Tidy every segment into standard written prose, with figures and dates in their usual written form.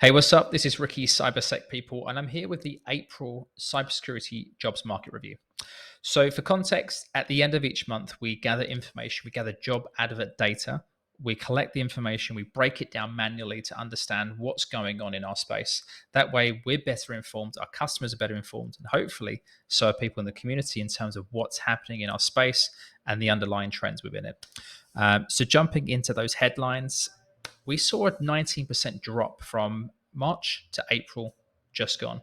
Hey, what's up? This is Ricki, CyberSec People, and I'm here with the April Cybersecurity Jobs Market Review. So, for context, at the end of each month, we gather information, we gather job advert data, we collect the information, we break it down manually to understand what's going on in our space. That way, we're better informed, our customers are better informed, and hopefully, so are people in the community in terms of what's happening in our space and the underlying trends within it. So, jumping into those headlines, we saw a 19% drop from March to April just gone.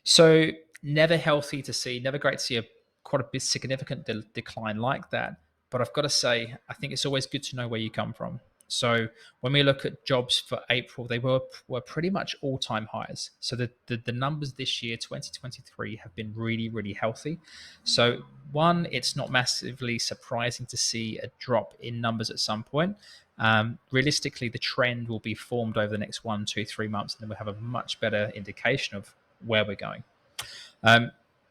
So never healthy to see, never great to see quite a bit significant decline like that. But I've got to say, I think it's always good to know where you come from. So when we look at jobs for April, they were pretty much all-time highs. So the numbers this year, 2023, have been really, really healthy. So one, it's not massively surprising to see a drop in numbers at some point. Realistically, the trend will be formed over the next 1, 2, 3 months, and then we'll have a much better indication of where we're going.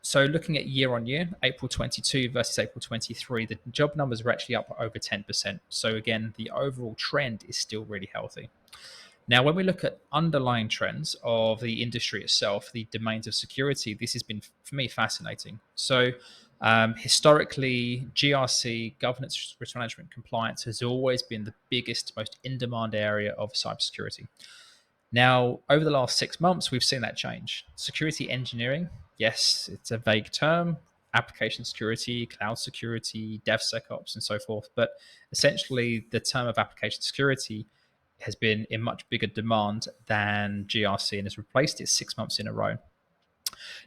So looking at year on year, April 22 versus April 23, the job numbers are actually up over 10%. So again, the overall trend is still really healthy. Now, when we look at underlying trends of the industry itself, the domains of security, this has been, for me, fascinating. So historically, GRC, governance, risk management, compliance, has always been the biggest, most in-demand area of cybersecurity. Now, over the last 6 months, we've seen that change. Security engineering, yes, it's a vague term, application security, cloud security, DevSecOps, and so forth. But essentially, the term of application security has been in much bigger demand than GRC and has replaced it 6 months in a row.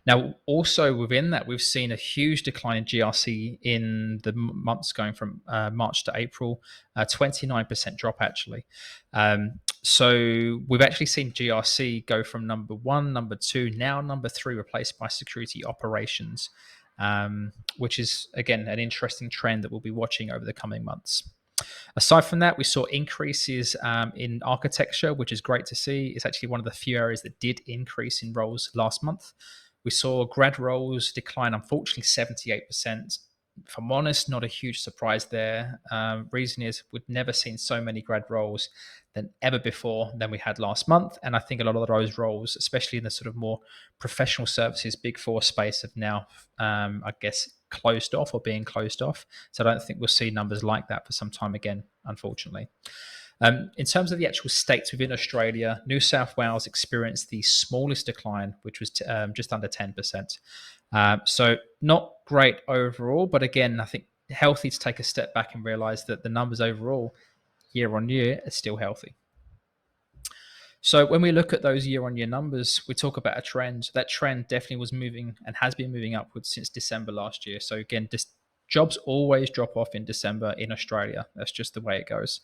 Now, also within that, we've seen a huge decline in GRC in the months going from March to April, 29% drop actually. So we've actually seen GRC go from number one, number two, now number three, replaced by security operations, which is, again, an interesting trend that we'll be watching over the coming months. Aside from that, we saw increases in architecture, which is great to see. It's actually one of the few areas that did increase in roles last month. We saw grad roles decline, unfortunately, 78%. If I'm honest, not a huge surprise there. Reason is we've never seen so many grad roles than ever before than we had last month. And I think a lot of those roles, especially in the sort of more professional services, Big Four space, have now, I guess, closed off or being closed off. So I don't think we'll see numbers like that for some time again, unfortunately. In terms of the actual states within Australia, New South Wales experienced the smallest decline, which was just under 10%. So not great overall, but again, I think healthy to take a step back and realise that the numbers overall, year on year, are still healthy. So when we look at those year-on-year numbers, we talk about a trend. That trend definitely was moving and has been moving upwards since December last year. So again, jobs always drop off in December in Australia. That's just the way it goes.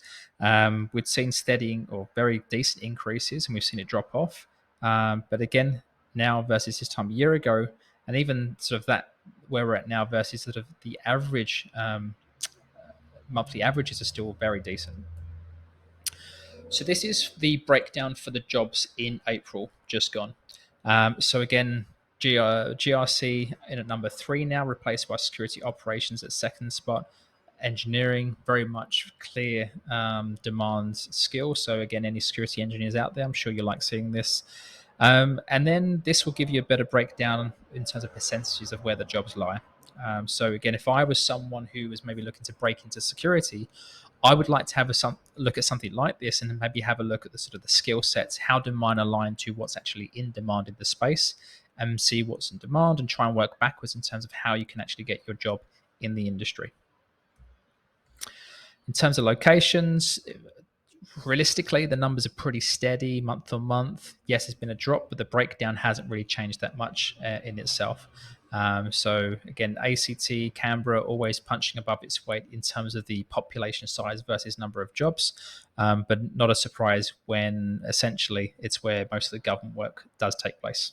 We'd seen steady or very decent increases, and we've seen it drop off. But again, now versus this time a year ago, and even sort of that where we're at now versus sort of the average monthly averages are still very decent. So this is the breakdown for the jobs in April, just gone. So again, GRC in at number 3 now, replaced by security operations at second spot. Engineering, very much clear demands skill. So again, any security engineers out there, I'm sure you like seeing this. And then this will give you a better breakdown in terms of percentages of where the jobs lie. So again, if I was someone who was maybe looking to break into security, I would like to have look at something like this and maybe have a look at the sort of the skill sets. How do mine align to what's actually in demand in the space, and see what's in demand and try and work backwards in terms of how you can actually get your job in the industry. In terms of locations, realistically, the numbers are pretty steady month on month. Yes, there's been a drop, but the breakdown hasn't really changed that much in itself. So again, ACT, Canberra, always punching above its weight in terms of the population size versus number of jobs, but not a surprise when essentially it's where most of the government work does take place.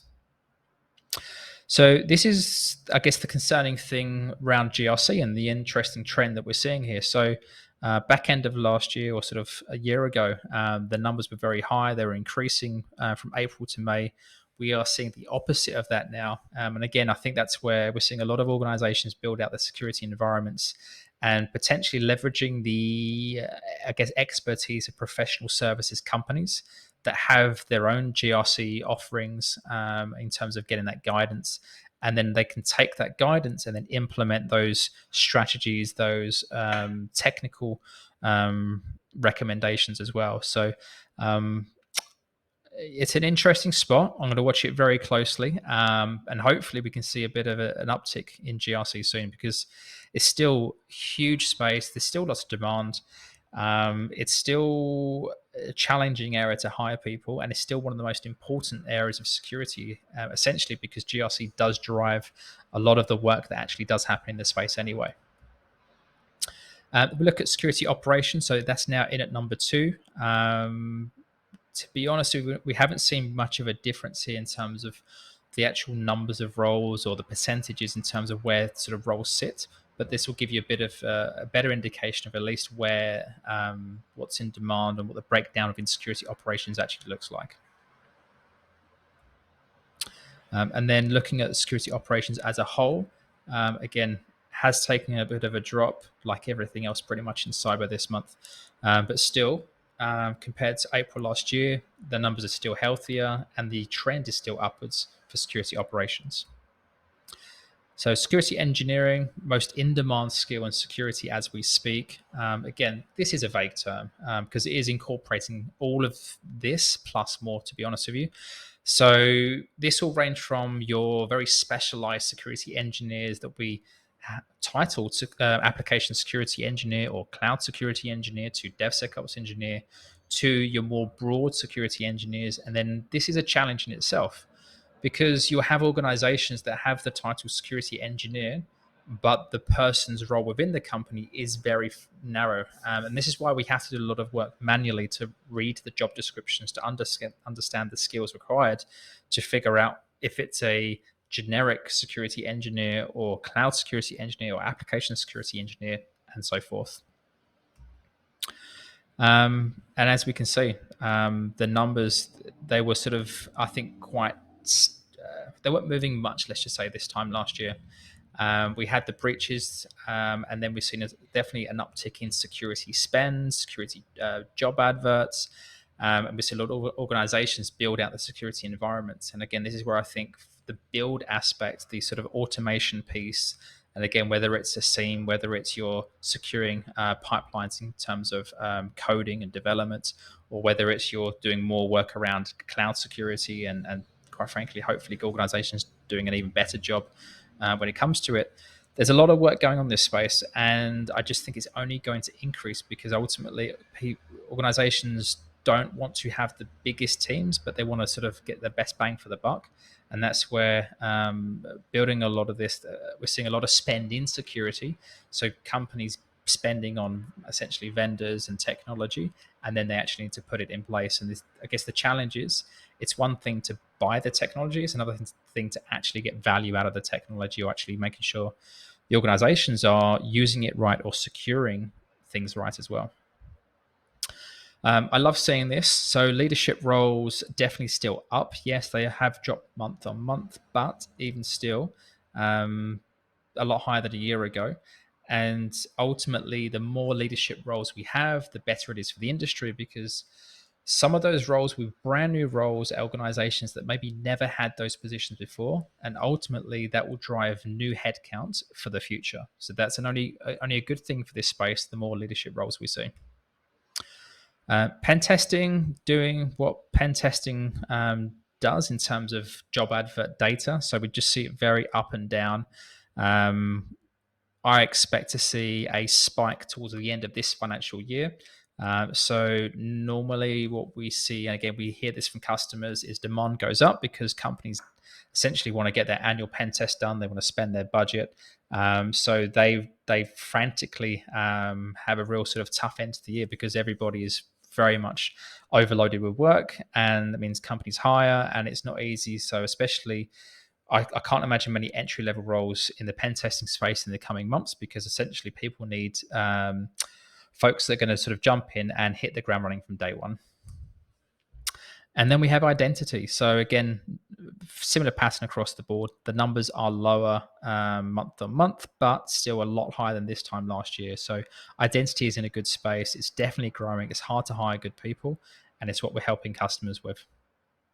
So this is, I guess, the concerning thing around GRC and the interesting trend that we're seeing here. So back end of last year, or sort of a year ago, the numbers were very high. They were increasing from April to May. We are seeing the opposite of that now. And again, I think that's where we're seeing a lot of organizations build out their security environments and potentially leveraging the, I guess, expertise of professional services companies that have their own GRC offerings in terms of getting that guidance. And then they can take that guidance and then implement those strategies, those technical recommendations as well. So um, it's an interesting spot. I'm going to watch it very closely, and hopefully we can see a bit of an uptick in GRC soon, because it's still huge space. There's still lots of demand. It's still a challenging area to hire people, and it's still one of the most important areas of security, essentially because GRC does drive a lot of the work that actually does happen in the space anyway. We look at security operations, so that's now in at number 2. To be honest, we haven't seen much of a difference here in terms of the actual numbers of roles or the percentages in terms of where sort of roles sit. But this will give you a bit of a better indication of at least where what's in demand and what the breakdown of insecurity operations actually looks like. And then looking at security operations as a whole, again, has taken a bit of a drop, like everything else pretty much in cyber this month. But still, compared to April last year, the numbers are still healthier and the trend is still upwards for security operations. So security engineering, most in-demand skill in security as we speak. Again, this is a vague term because it is incorporating all of this plus more, to be honest with you. So this will range from your very specialized security engineers that we title to application security engineer or cloud security engineer to DevSecOps engineer to your more broad security engineers. And then this is a challenge in itself, because you'll have organizations that have the title security engineer, but the person's role within the company is very narrow. And this is why we have to do a lot of work manually to read the job descriptions, to understand the skills required, to figure out if it's a generic security engineer or cloud security engineer or application security engineer, and so forth. And as we can see, the numbers, they were sort of, I think, quite, they weren't moving much, let's just say, this time last year. We had the breaches, and then we've seen definitely an uptick in security spend, security job adverts, and we see a lot of organizations build out the security environments. And again, this is where I think the build aspect, the sort of automation piece, and again, whether it's a SIEM, whether it's you're securing pipelines in terms of coding and development, or whether it's you're doing more work around cloud security and quite frankly, hopefully organizations doing an even better job when it comes to it. There's a lot of work going on in this space, and I just think it's only going to increase because ultimately organizations don't want to have the biggest teams, but they want to sort of get the best bang for the buck. And that's where building a lot of this, we're seeing a lot of spend in security. So companies spending on essentially vendors and technology, and then they actually need to put it in place. And this, I guess the challenge is, it's one thing to buy the technology, it's another thing to actually get value out of the technology, or actually making sure the organizations are using it right or securing things right as well. I love seeing this. So leadership roles definitely still up. Yes, they have dropped month on month, but even still, a lot higher than a year ago. And ultimately, the more leadership roles we have, the better it is for the industry, because some of those roles with brand new roles at organizations that maybe never had those positions before, and ultimately that will drive new headcounts for the future. So that's only a good thing for this space, the more leadership roles we see. Pen testing, doing what pen testing does in terms of job advert data. So we just see it very up and down. I expect to see a spike towards the end of this financial year. So normally what we see, and again, we hear this from customers, is demand goes up because companies essentially want to get their annual pen test done. They want to spend their budget. So they frantically have a real sort of tough end to the year because everybody is very much overloaded with work, and that means companies hire, and it's not easy. So especially, I can't imagine many entry level roles in the pen testing space in the coming months, because essentially people need folks that are going to sort of jump in and hit the ground running from day one. And then we have identity. So again, similar pattern across the board. The numbers are lower month on month, but still a lot higher than this time last year. So identity is in a good space. It's definitely growing. It's hard to hire good people. and it's what we're helping customers with.